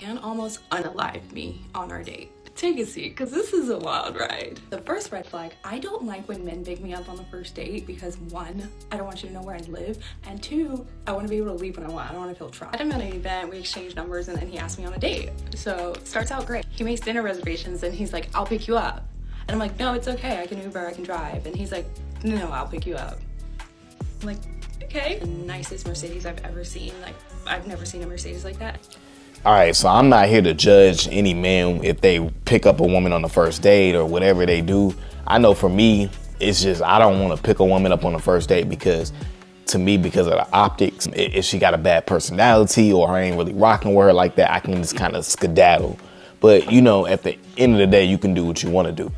man almost unalived me on our date. Take a seat, because this is a wild ride. The first red flag, I don't like when men pick me up on the first date because 1, I don't want you to know where I live, and 2, I want to be able to leave when I want. I don't want to feel trapped. I met him at an event, we exchanged numbers, and then he asked me on a date. So it starts out great. He makes dinner reservations and he's like, I'll pick you up. And I'm like, no, it's okay, I can Uber, I can drive. And he's like, no, I'll pick you up. I'm like, okay. The nicest Mercedes I've ever seen. Like, I've never seen a Mercedes like that. All right, so I'm not here to judge any man if they pick up a woman on the first date or whatever they do. I know for me, it's just I don't want to pick a woman up on the first date because, to me, because of the optics, if she got a bad personality or I ain't really rocking with her like that, I can just kind of skedaddle. But, you know, at the end of the day, you can do what you want to do.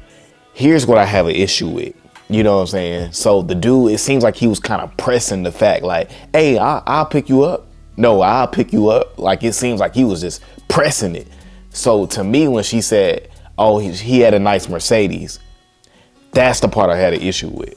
Here's what I have an issue with. You know what I'm saying? So the dude, it seems like he was kind of pressing the fact like, hey, I'll pick you up. No, I'll pick you up. Like, it seems like he was just pressing it. So to me, when she said, oh, he had a nice Mercedes, that's the part I had an issue with.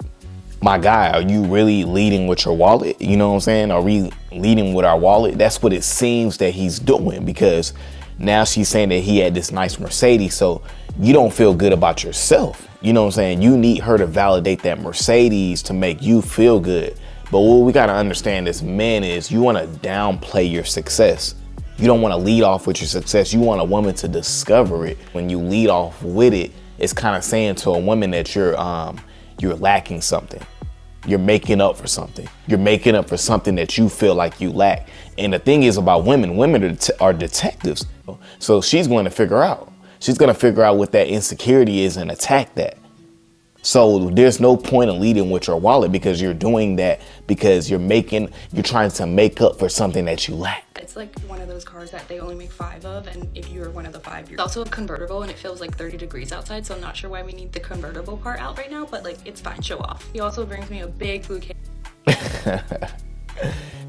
My guy, are you really leading with your wallet? You know what I'm saying? Are we leading with our wallet? That's what it seems that he's doing, because now she's saying that he had this nice Mercedes. So you don't feel good about yourself. You know what I'm saying? You need her to validate that Mercedes to make you feel good. But what we got to understand as men is you want to downplay your success. You don't want to lead off with your success. You want a woman to discover it. When you lead off with it, it's kind of saying to a woman that you're lacking something. You're making up for something. You're making up for something that you feel like you lack. And the thing is about women are detectives. So she's going to figure out. She's going to figure out what that insecurity is and attack that. So there's no point in leading with your wallet, because you're doing that because you're trying to make up for something that you lack. It's like one of those cars that they only make 5 of, and if you're one of the 5, you're also convertible, and it feels like 30 degrees outside, so I'm not sure why we need the convertible part out right now, but like, it's fine, show off. He also brings me a big bouquet.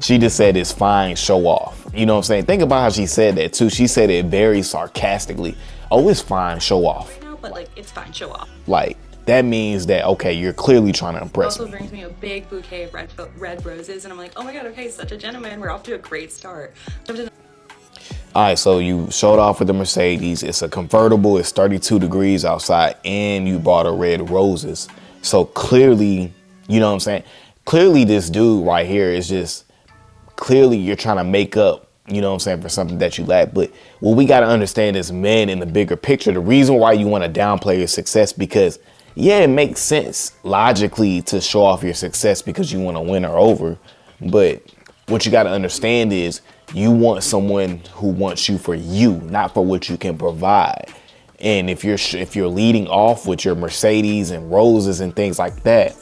She just said it's fine, show off. You know what I'm saying? Think about how she said that too. She said it very sarcastically. Oh, it's fine, show off. Right now, but like, it's fine, show off. Like, that means that, okay, you're clearly trying to impress me. Also brings me a big bouquet of red roses, and I'm like, oh my God, okay, such a gentleman. We're off to a great start. All right, so you showed off with the Mercedes. It's a convertible. It's 32 degrees outside, and you bought her red roses. So clearly, you know what I'm saying? Clearly, this dude right here is just, clearly you're trying to make up, you know what I'm saying, for something that you lack. But what we got to understand as men in the bigger picture, the reason why you want to downplay your success, because yeah, it makes sense logically to show off your success because you want to win her over. But what you got to understand is you want someone who wants you for you, not for what you can provide. And if you're leading off with your Mercedes and roses and things like that,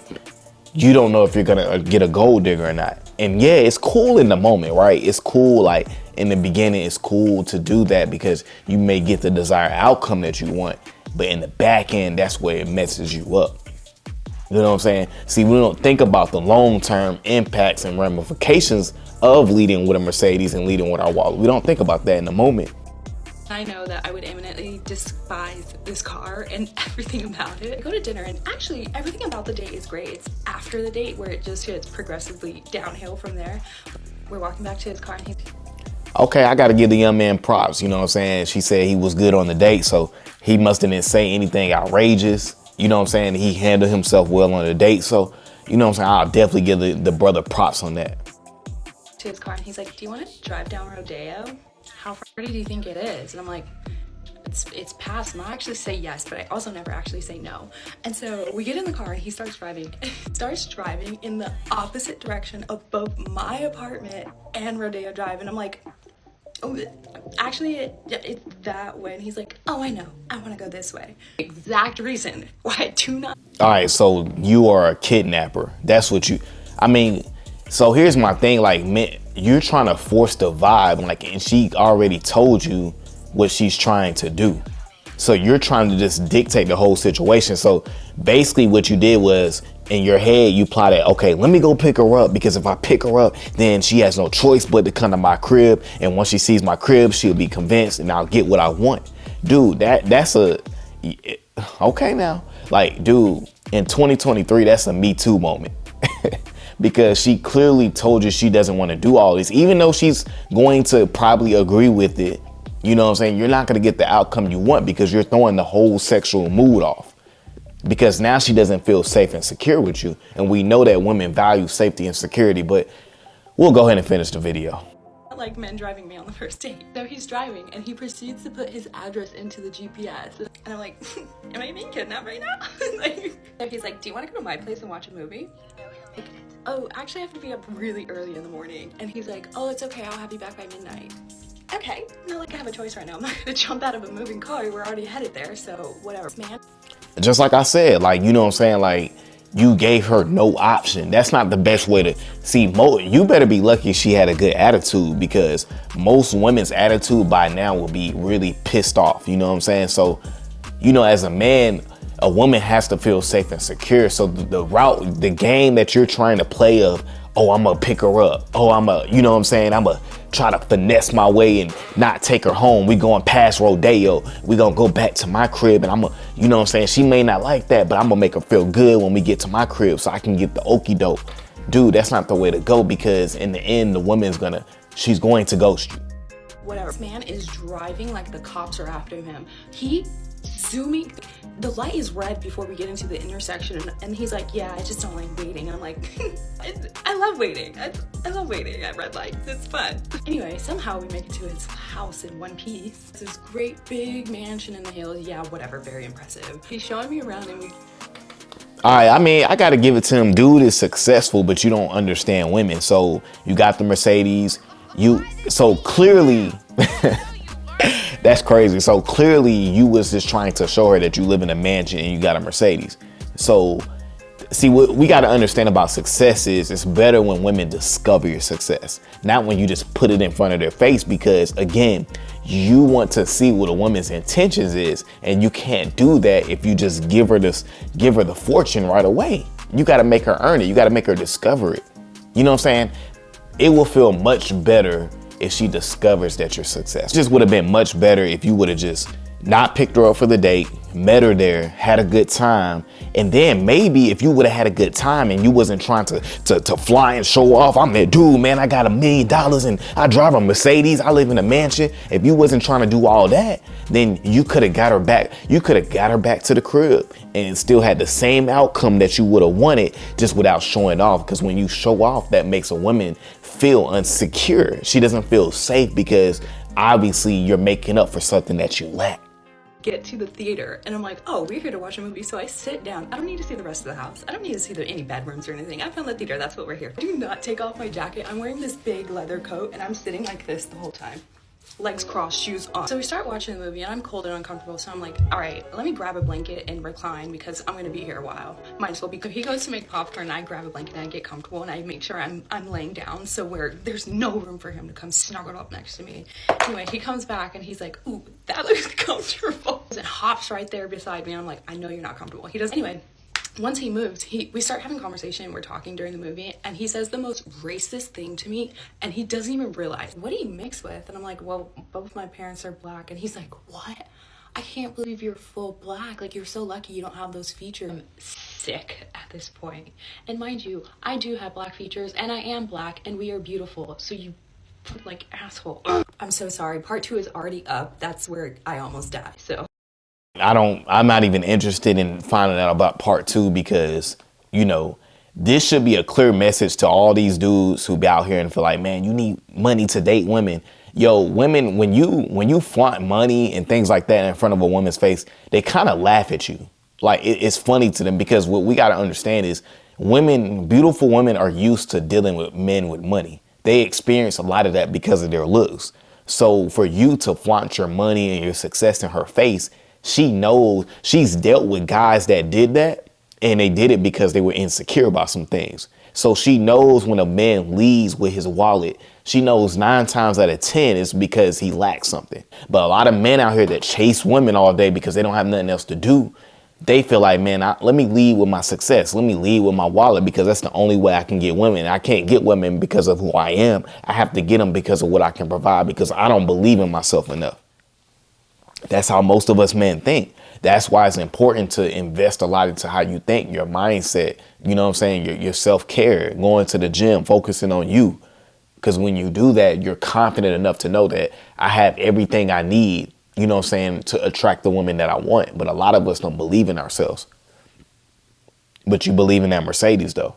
you don't know if you're going to get a gold digger or not. And yeah, it's cool in the moment, right? It's cool. Like in the beginning, it's cool to do that because you may get the desired outcome that you want. But in the back end, that's where it messes you up. You know what I'm saying? See, we don't think about the long-term impacts and ramifications of leading with a Mercedes and leading with our wallet. We don't think about that in the moment. I know that I would imminently despise this car and everything about it. I go to dinner, and actually everything about the date is great. It's after the date where it just gets progressively downhill from there. We're walking back to his car, and he's... Okay, I got to give the young man props. You know what I'm saying? She said he was good on the date, so he must have didn't say anything outrageous. You know what I'm saying? He handled himself well on the date. So, you know what I'm saying? I'll definitely give the brother props on that. To his car, and he's like, do you want to drive down Rodeo? How far do you think it is? And I'm like, it's past. And I actually say yes, but I also never actually say no. And so we get in the car, and he starts driving. Starts driving in the opposite direction of both my apartment and Rodeo Drive. And I'm like, oh, actually, it's that way. And he's like, oh, I know. I want to go this way. Exact reason why I do not. All right, so you are a kidnapper. That's what you, I mean, so here's my thing. Like, man, you're trying to force the vibe. Like, and she already told you what she's trying to do. So you're trying to just dictate the whole situation. So basically what you did was, in your head, you plotted, okay, let me go pick her up, because if I pick her up, then she has no choice but to come to my crib. And once she sees my crib, she'll be convinced and I'll get what I want. Dude, that's okay now. Like, dude, in 2023, that's a Me Too moment. Because she clearly told you she doesn't want to do all this, even though she's going to probably agree with it. You know what I'm saying? You're not going to get the outcome you want because you're throwing the whole sexual mood off. Because now she doesn't feel safe and secure with you. And we know that women value safety and security, but we'll go ahead and finish the video. Like men driving me on the first date. So he's driving and he proceeds to put his address into the GPS. And I'm like, am I being kidnapped right now? So he's like, do you want to go to my place and watch a movie? Like, oh, actually I have to be up really early in the morning. And he's like, oh, it's okay, I'll have you back by midnight. Okay, not like I have a choice right now. I'm not gonna jump out of a moving car. We're already headed there, so whatever, man. Just like I said, like, you know what I'm saying? Like, you gave her no option. That's not the best way to see. You better be lucky she had a good attitude, because most women's attitude by now will be really pissed off. You know what I'm saying? So, you know, as a man, a woman has to feel safe and secure. So the game that you're trying to play of, oh, I'm gonna pick her up. Oh, you know what I'm saying? I'm gonna try to finesse my way and not take her home. We going past Rodeo. We gonna go back to my crib and you know what I'm saying? She may not like that, but I'm gonna make her feel good when we get to my crib so I can get the okie doke. Dude, that's not the way to go, because in the end, the woman's she's going to ghost you. Whatever. This man is driving like the cops are after him. He zooming, the light is red before we get into the intersection, and he's like, yeah, I just don't like waiting. And I'm like, I love waiting. I love waiting at red lights. It's fun. Anyway, somehow we make it to his house in one piece. This great big mansion in the hills. Yeah, whatever, very impressive. He's showing me around and all right, I mean, I got to give it to him. Dude is successful, but you don't understand women. So you got the Mercedes. So clearly, that's crazy. So clearly you was just trying to show her that you live in a mansion and you got a Mercedes. So see, what we got to understand about success is it's better when women discover your success, not when you just put it in front of their face, because again, you want to see what a woman's intentions is, and you can't do that if you just give her the fortune right away. You got to make her earn it. You got to make her discover it. You know what I'm saying? It will feel much better if she discovers that you're successful. It just would have been much better if you would have just not picked her up for the date, met her there, had a good time, and then maybe if you would have had a good time and you wasn't trying to fly and show off, I'm that dude, man, I got $1 million and I drive a Mercedes, I live in a mansion. If you wasn't trying to do all that, then you could have got her back. You could have got her back to the crib and still had the same outcome that you would have wanted, just without showing off. Because when you show off, that makes a woman feel insecure. She doesn't feel safe because obviously you're making up for something that you lack. Get to the theater and I'm like, oh, we're here to watch a movie. So I sit down. I don't need to see the rest of the house. I don't need to see any bedrooms or anything. I found the theater. That's what we're here for. I do not take off my jacket. I'm wearing this big leather coat and I'm sitting like this the whole time. Legs crossed, shoes on. So we start watching the movie and I'm cold and uncomfortable. So I'm like, all right, let me grab a blanket and recline because I'm gonna be here a while. Might as well be. He goes to make popcorn and I grab a blanket and I get comfortable and I make sure I'm laying down so where there's no room for him to come snuggle up next to me. Anyway, he comes back and he's like, ooh, that looks comfortable. And hops right there beside me. And I'm like, I know you're not comfortable. He does. Anyway, once he moves, we start having conversation. We're talking during the movie and he says the most racist thing to me and he doesn't even realize. What do you mix with? And I'm like, well, both my parents are black. And he's like, what? I can't believe you're full black. Like, you're so lucky you don't have those features. I'm sick at this point. And mind you, I do have black features and I am black and we are beautiful. So you like asshole. I'm so sorry. Part 2 is already up. That's where I almost die. So I'm not even interested in finding out about part 2 because, you know, this should be a clear message to all these dudes who be out here and feel like, man, you need money to date women. Yo, women, when you flaunt money and things like that in front of a woman's face, they kind of laugh at you. Like, it's funny to them because what we got to understand is beautiful women are used to dealing with men with money. They experience a lot of that because of their looks. So for you to flaunt your money and your success in her face, she knows she's dealt with guys that did that and they did it because they were insecure about some things. So she knows when a man leaves with his wallet, she knows 9 times out of 10 it's because he lacks something. But a lot of men out here that chase women all day because they don't have nothing else to do, they feel like, man, let me lead with my success. Let me lead with my wallet because that's the only way I can get women. I can't get women because of who I am. I have to get them because of what I can provide because I don't believe in myself enough. That's how most of us men think. That's why it's important to invest a lot into how you think, your mindset, you know what I'm saying, your self-care, going to the gym, focusing on you. Because when you do that, you're confident enough to know that I have everything I need, you know what I'm saying, to attract the woman that I want. But a lot of us don't believe in ourselves. But you believe in that Mercedes, though.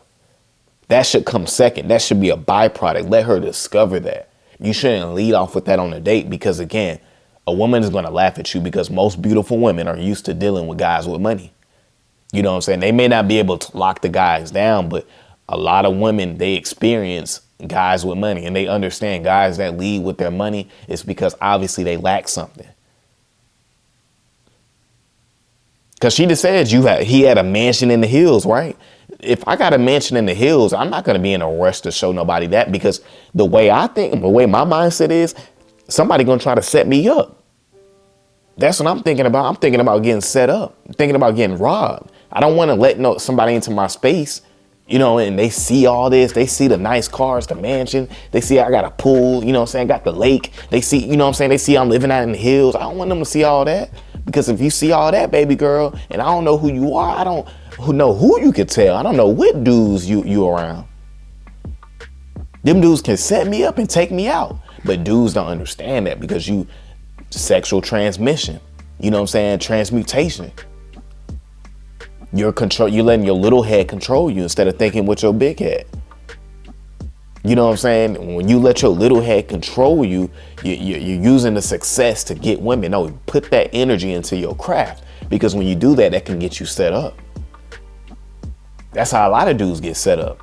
That should come second. That should be a byproduct. Let her discover that. You shouldn't lead off with that on a date because, again, a woman is going to laugh at you because most beautiful women are used to dealing with guys with money. You know what I'm saying? They may not be able to lock the guys down, but a lot of women, they experience guys with money, and they understand guys that lead with their money is because obviously they lack something. Because she just said he had a mansion in the hills, right? If I got a mansion in the hills, I'm not going to be in a rush to show nobody that, because the way I think, the way my mindset is, somebody going to try to set me up. That's what I'm thinking about. I'm thinking about getting set up. I'm thinking about getting robbed. I don't want to let somebody into my space, you know, and they see all this. They see the nice cars, the mansion. They see I got a pool, you know what I'm saying? Got the lake. They see, you know what I'm saying? They see I'm living out in the hills. I don't want them to see all that, because if you see all that, baby girl, and I don't know who you are, I don't know who you could tell. I don't know what dudes you around. Them dudes can set me up and take me out. But dudes don't understand that, because sexual transmission, you know what I'm saying? Transmutation. You're letting your little head control you instead of thinking with your big head. You know what I'm saying? When you let your little head control you, you're using the success to get women. No, put that energy into your craft, because when you do that, that can get you set up. That's how a lot of dudes get set up.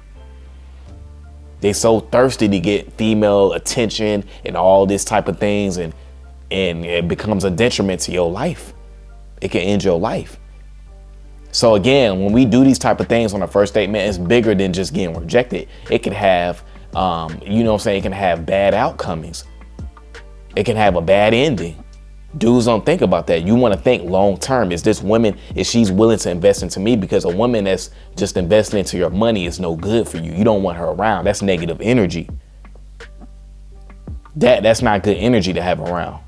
They so thirsty to get female attention and all this type of things, and it becomes a detriment to your life. It can end your life. So again, when we do these type of things on a first date, man, it's bigger than just getting rejected. It can have, you know what I'm saying? It can have bad outcomes. It can have a bad ending. Dudes don't think about that. You want to think long term. Is she's willing to invest into me? Because a woman that's just investing into your money is no good for you. You don't want her around. That's negative energy. That's not good energy to have around.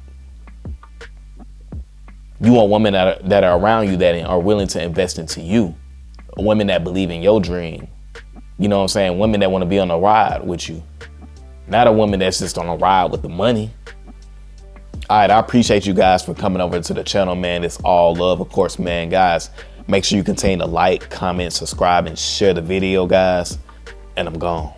You want women that are around you that are willing to invest into you. Women that believe in your dream. You know what I'm saying? Women that want to be on a ride with you. Not a woman that's just on a ride with the money. All right, I appreciate you guys for coming over to the channel, man. It's all love, of course, man. Guys, make sure you continue to like, comment, subscribe, and share the video, guys. And I'm gone.